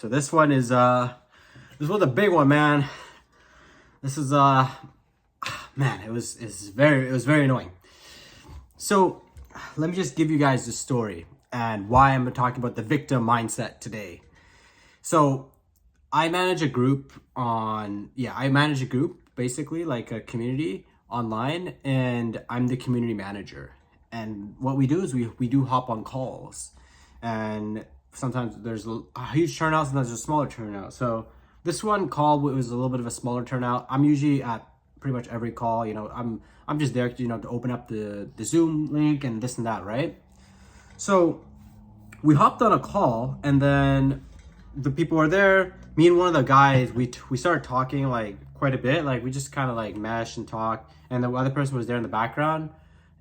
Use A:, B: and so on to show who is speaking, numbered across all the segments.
A: So this one's a big one, man. This is man, it was very annoying. So let me just give you guys the story and why I'm talking about the victim mindset today. So I manage a group basically, like a community online, and I'm the community manager. And what we do is we do hop on calls, and sometimes there's a huge turnout, sometimes there's a smaller turnout. So this one call was a little bit of a smaller turnout. I'm usually at pretty much every call. I'm just there, to open up the Zoom link and this and that, right? So we hopped on a call, and then the people were there. Me and one of the guys, we started talking like quite a bit. Like we just kind of like meshed and talked, and the other person was there in the background.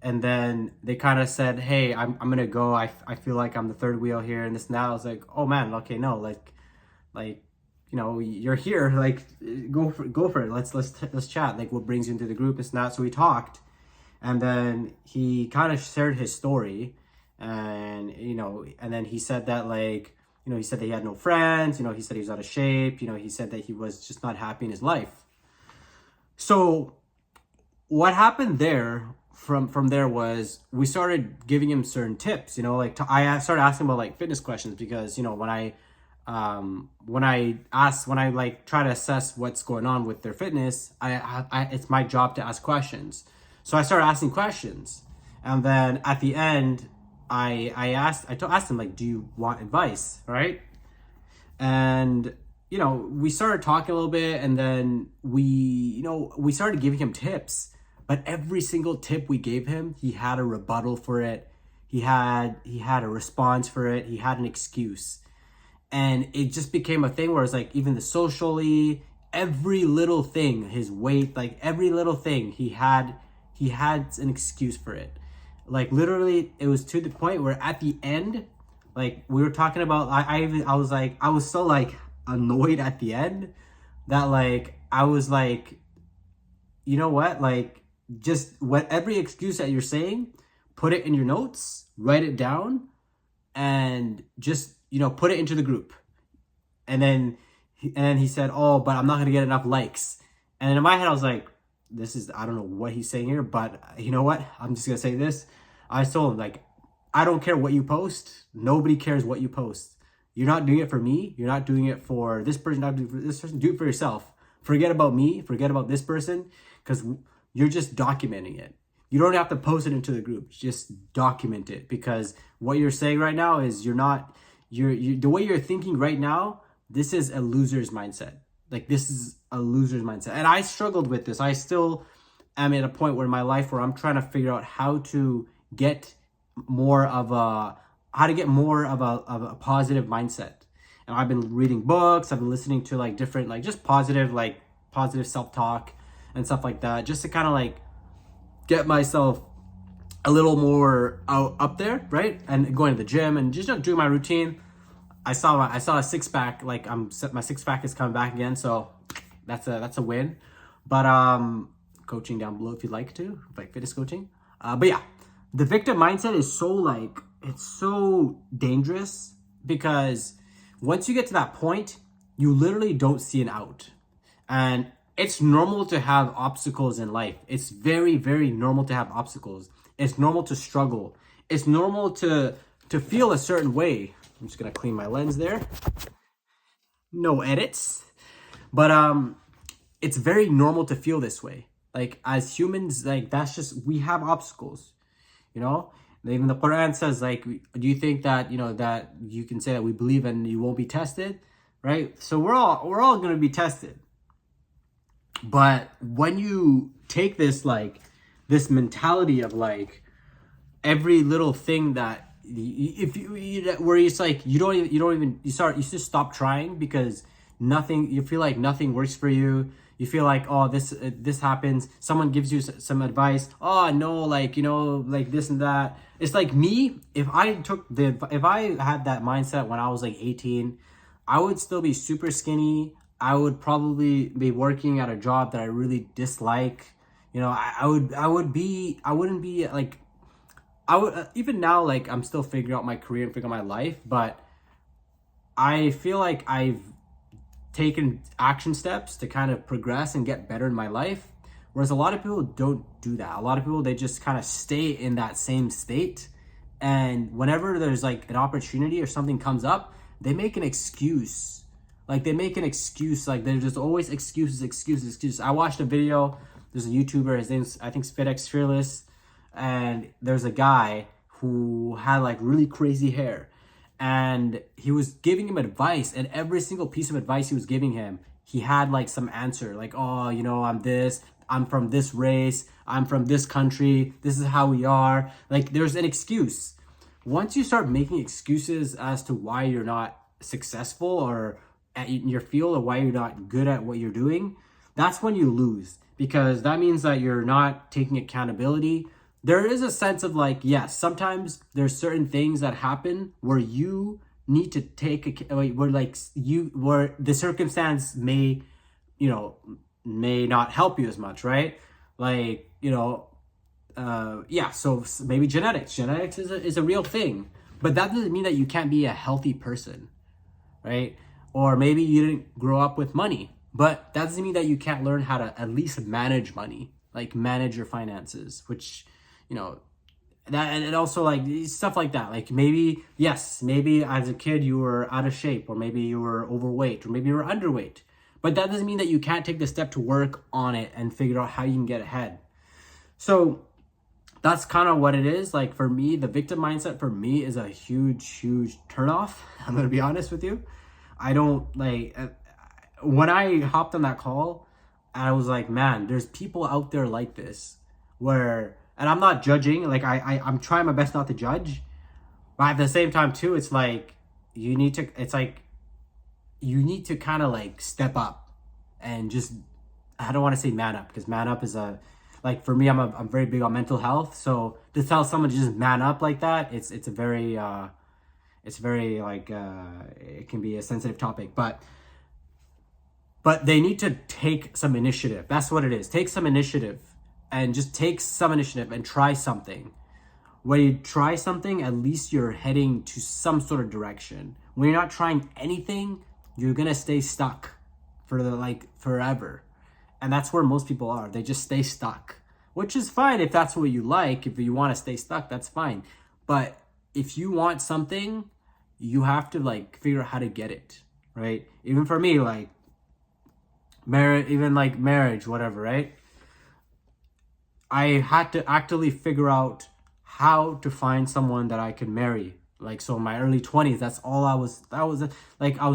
A: And then they kind of said, "Hey, I'm gonna go. I feel like I'm the third wheel here and this and that." I was like, "Oh man, okay, no, like you're here. Like go for it. Let's chat. Like what brings you into the group, this and that." So we talked, and then he kind of shared his story, and and then he said that he said that he had no friends. He said he was out of shape. He said that he was just not happy in his life. So what happened there? From there was we started giving him certain tips. I started asking about like fitness questions, because when I try to assess what's going on with their fitness, I it's my job to ask questions. So I started asking questions, and then at the end, I asked him, like, do you want advice, right? And we started talking a little bit, and then we started giving him tips. But every single tip we gave him, he had a rebuttal for it. He had a response for it. He had an excuse. And it just became a thing where it's like, even the socially, every little thing, his weight, like every little thing, he had an excuse for it. Like literally, it was to the point where at the end, like we were talking about, I was so like annoyed at the end that like I was like, you know what, like, just every excuse that you're saying, put it in your notes, write it down, and just put it into the group. And then he said, "Oh, but I'm not gonna get enough likes." And in my head I was like, I don't know what he's saying here, but you know what, I'm just gonna say this. I told him, like, I don't care what you post. Nobody cares what you post. You're not doing it for me. You're not doing it for this person. Not doing it for this person. Do it for yourself. Forget about me. Forget about this person, because you're just documenting it. You don't have to post it into the group. Just document it, because what you're saying right now is you're the way you're thinking right now, this is a loser's mindset. Like, this is a loser's mindset. And I struggled with this. I still am at a point where in my life where I'm trying to figure out how to get more of a positive mindset. And I've been reading books. I've been listening to like different, like just positive self-talk and stuff like that, just to kind of like get myself a little more up there, right? And going to the gym and just doing my routine. I saw a six-pack, like my six-pack is coming back again, so that's a win. But coaching down below if you'd like to, like fitness coaching. But yeah, the victim mindset is it's so dangerous, because once you get to that point, you literally don't see an out. And it's normal to have obstacles in life. It's very, very normal to have obstacles. It's normal to struggle. It's normal to feel a certain way. I'm just gonna clean my lens there. No edits. But it's very normal to feel this way. Like, as humans, like, that's just, we have obstacles. Even the Quran says, like, do you think that that you can say that we believe and you won't be tested, right? So we're all gonna be tested. But when you take this mentality of like every little thing that where it's like you just stop trying, because you feel like nothing works for you. You feel like, oh, this happens. Someone gives you some advice. Oh no, like like this and that. It's like me. If I had that mindset when I was like 18, I would still be super skinny. I would probably be working at a job that I really dislike. I wouldn't be like, even now, like, I'm still figuring out my career and figuring out my life, but I feel like I've taken action steps to kind of progress and get better in my life. Whereas a lot of people don't do that. A lot of people, they just kind of stay in that same state. And whenever there's like an opportunity or something comes up, they make an excuse. Like they make an excuse. Like there's just always excuses. I watched a video. There's a YouTuber. His name's, I think, FedEx Fearless. And there's a guy who had like really crazy hair. And he was giving him advice. And every single piece of advice he was giving him, he had like some answer. Like, oh, you know, I'm from this race, I'm from this country, this is how we are. Like there's an excuse. Once you start making excuses as to why you're not successful or in your field, or why you're not good at what you're doing, that's when you lose, because that means that you're not taking accountability. There is a sense of like, yes, sometimes there's certain things that happen where you need to where the circumstance may, may not help you as much, right? Like, so maybe genetics is a real thing, but that doesn't mean that you can't be a healthy person, right? Or maybe you didn't grow up with money, but that doesn't mean that you can't learn how to at least manage money, like manage your finances, which, that, and also like stuff like that. Like maybe as a kid you were out of shape, or maybe you were overweight, or maybe you were underweight. But that doesn't mean that you can't take the step to work on it and figure out how you can get ahead. So that's kind of what it is. Like for me, the victim mindset for me is a huge turnoff. I'm going to be honest with you. I don't like, when I hopped on that call, I was like, man, there's people out there like this where, and I'm not judging, like I'm trying my best not to judge, but at the same time too, it's like, you need to kind of like step up and just, I don't want to say man up, because man up is like for me, I'm very big on mental health. So to tell someone to just man up like that, it's very like, it can be a sensitive topic, but they need to take some initiative. That's what it is. Take some initiative, and just take some initiative and try something. When you try something, at least you're heading to some sort of direction. When you're not trying anything, you're gonna stay stuck for forever. And that's where most people are. They just stay stuck, which is fine if that's what you like. If you want to stay stuck, that's fine. But if you want something, you have to like figure out how to get it, right? Even for me, like marriage, whatever, right? I had to actively figure out how to find someone that I could marry. Like, so in my early 20s, that's all I was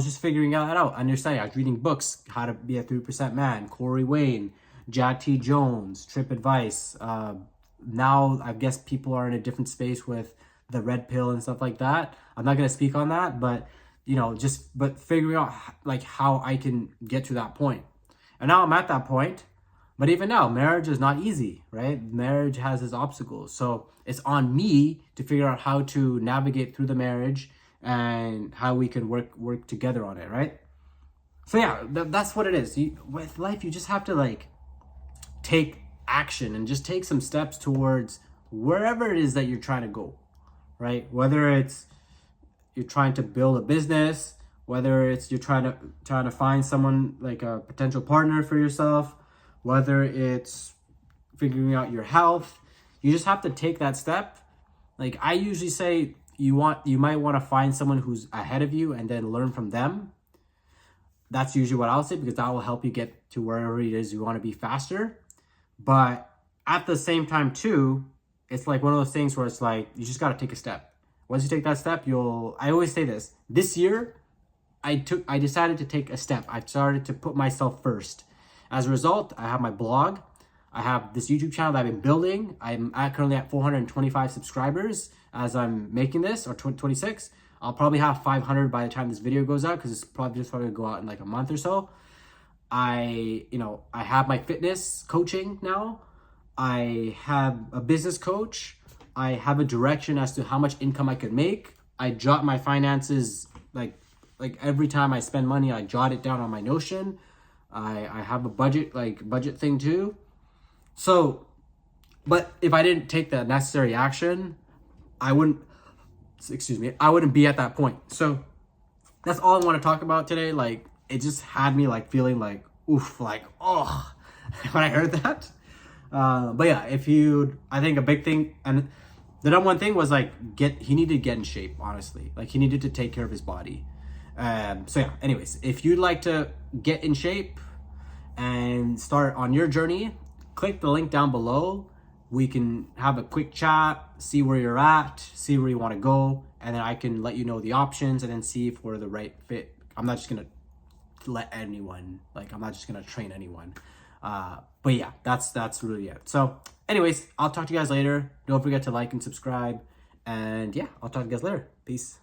A: just figuring that out, understanding. I was reading books, How to Be a 3% Man, Corey Wayne, Jack T. Jones, Trip Advice. Now, I guess people are in a different space with the red pill and stuff like that. I'm not going to speak on that, but, but figuring out like how I can get to that point. And now I'm at that point. But even now, marriage is not easy, right? Marriage has its obstacles. So it's on me to figure out how to navigate through the marriage and how we can work together on it, right? So yeah, that's what it is. With life, you just have to like take action and just take some steps towards wherever it is that you're trying to go, right? Whether it's you're trying to build a business, whether it's you're trying to find someone, like a potential partner for yourself, whether it's figuring out your health, you just have to take that step. Like I usually say, you might want to find someone who's ahead of you and then learn from them. That's usually what I'll say, because that will help you get to wherever it is you want to be faster. But at the same time too, it's like one of those things where it's like, you just got to take a step. Once you take that step, I always say this year, I decided to take a step. I started to put myself first. As a result, I have my blog. I have this YouTube channel that I've been building. I'm currently at 425 subscribers as I'm making this, or 26. I'll probably have 500 by the time this video goes out, because it's probably going to go out in like a month or so. I have my fitness coaching now. I have a business coach. I have a direction as to how much income I could make. I jot my finances, like every time I spend money, I jot it down on my Notion. I have a budget thing too. So, but if I didn't take the necessary action, I wouldn't be at that point. So that's all I want to talk about today. Like, it just had me like feeling like, oof, like, oh, when I heard that. But yeah, I think a big thing, and the number one thing was like, he needed to get in shape, honestly. Like, he needed to take care of his body. So yeah, anyways, if you'd like to get in shape and start on your journey, click the link down below. We can have a quick chat, see where you're at, see where you want to go, and then I can let you know the options and then see if we're the right fit. I'm not just gonna let anyone, like, I'm not just gonna train anyone. But yeah, that's really it. So anyways, I'll talk to you guys later. Don't forget to like and subscribe, and yeah, I'll talk to you guys later. Peace.